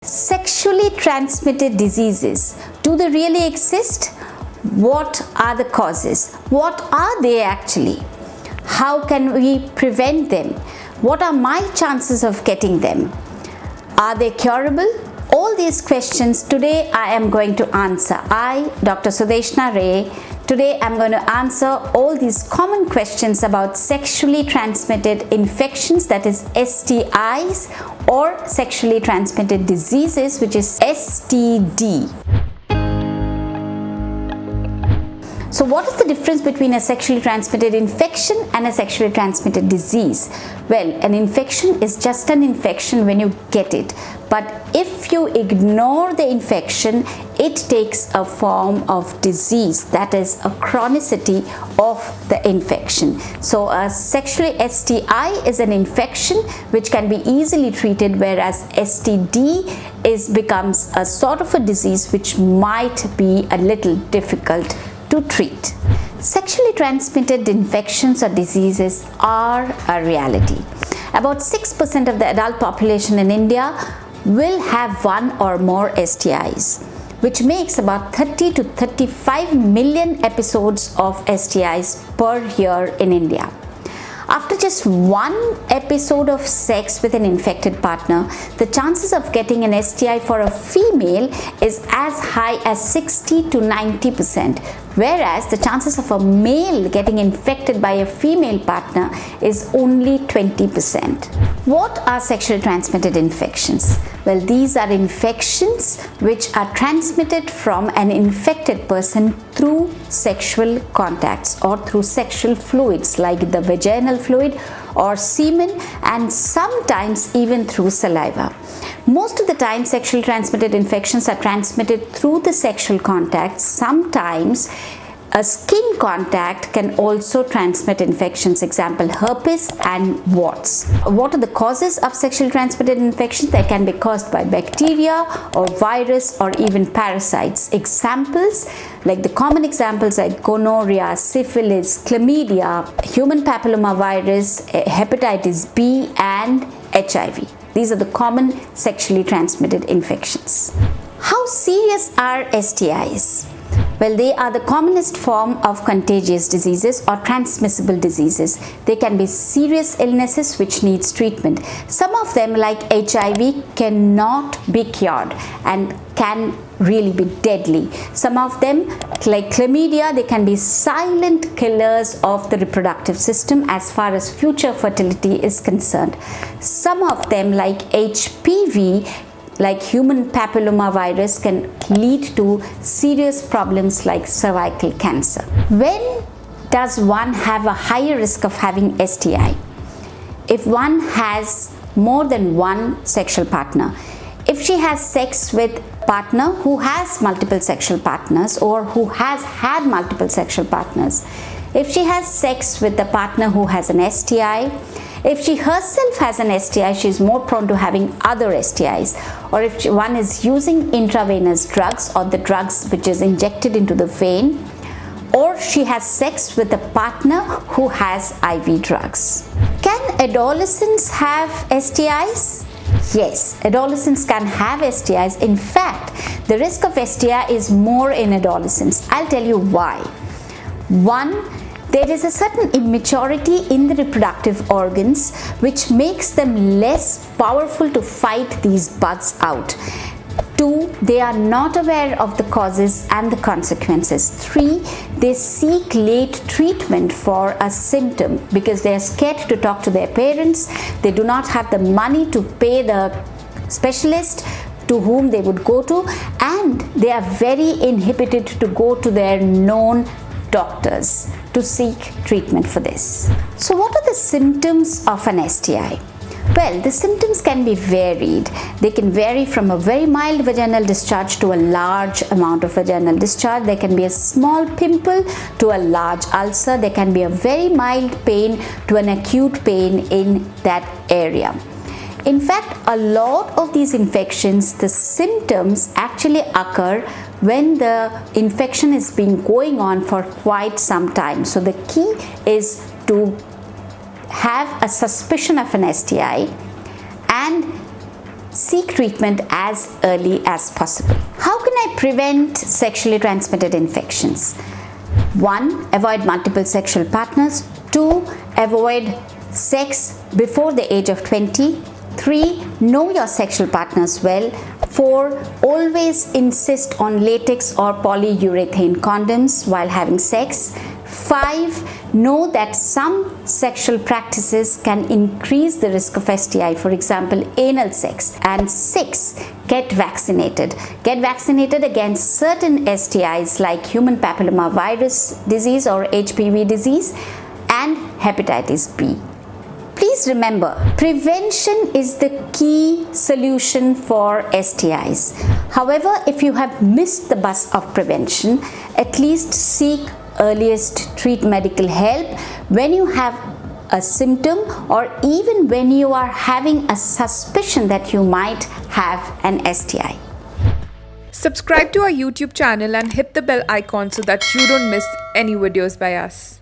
Sexually transmitted diseases, do they really exist? What are the causes? What are they actually? How can we prevent them? What are my chances of getting them? Are they curable? All these questions today I am going to answer. I, Dr. Sudeshna Ray, today I'm going to answer all these common questions about sexually transmitted infections, that is STIs, or sexually transmitted diseases, which is STD. So what is the difference between a sexually transmitted infection and a sexually transmitted disease? Well, an infection is just an infection when you get it. But if you ignore the infection, it takes a form of disease, that is a chronicity of the infection. So a sexually STI is an infection which can be easily treated, whereas STD becomes a sort of a disease which might be a little difficult to treat. Sexually transmitted infections or diseases are a reality. About 6% of the adult population in India will have one or more STIs, which makes about 30 to 35 million episodes of STIs per year in India. After just one episode of sex with an infected partner, the chances of getting an STI for a female is as high as 60 to 90%, whereas the chances of a male getting infected by a female partner is only 20%. What are sexually transmitted infections? Well, these are infections which are transmitted from an infected person through sexual contacts or through sexual fluids like the vaginal fluid or semen, and sometimes even through saliva. Most of the time, sexually transmitted infections are transmitted through the sexual contacts. Sometimes a skin contact can also transmit infections, example herpes and warts. What are the causes of sexually transmitted infections? They can be caused by bacteria or virus or even parasites. Examples, like the common examples like gonorrhea, syphilis, chlamydia, human papillomavirus, hepatitis B and HIV. These are the common sexually transmitted infections. How serious are STIs? Well, they are the commonest form of contagious diseases or transmissible diseases. They can be serious illnesses which needs treatment. Some of them, like HIV, cannot be cured and can really be deadly. Some of them, like chlamydia, they can be silent killers of the reproductive system as far as future fertility is concerned. Some of them, like HPV, like human papillomavirus, can lead to serious problems like cervical cancer. When does one have a higher risk of having STI? If one has more than one sexual partner. If she has sex with a partner who has multiple sexual partners or who has had multiple sexual partners. If she has sex with a partner who has an STI. If she herself has an STI, she is more prone to having other STIs. Or if one is using intravenous drugs or the drugs which is injected into the vein, or she has sex with a partner who has IV drugs. Can adolescents have STIs? Yes, adolescents can have STIs. In fact, the risk of STI is more in adolescents. I'll tell you why. One, there is a certain immaturity in the reproductive organs which makes them less powerful to fight these bugs out. 2, they are not aware of the causes and the consequences. 3, they seek late treatment for a symptom because they are scared to talk to their parents. They do not have the money to pay the specialist to whom they would go to, and they are very inhibited to go to their known doctors to seek treatment for this. So what are the symptoms of an STI? Well, the symptoms can be varied. They can vary from a very mild vaginal discharge to a large amount of vaginal discharge. There can be a small pimple to a large ulcer. There can be a very mild pain to an acute pain in that area. In fact, a lot of these infections, the symptoms actually occur when the infection is been going on for quite some time. So the key is to have a suspicion of an STI and seek treatment as early as possible. How can I prevent sexually transmitted infections? 1. Avoid multiple sexual partners. 2. Avoid sex before the age of 20. 3. Know your sexual partners well. 4. Always insist on latex or polyurethane condoms while having sex. 5. Know that some sexual practices can increase the risk of STI, for example, anal sex. And 6. Get vaccinated. Get vaccinated against certain STIs like human papillomavirus disease or HPV disease and hepatitis B. Please remember, prevention is the key solution for STIs. However, if you have missed the bus of prevention, at least seek earliest medical help when you have a symptom or even when you are having a suspicion that you might have an STI. Subscribe to our YouTube channel and hit the bell icon so that you don't miss any videos by us.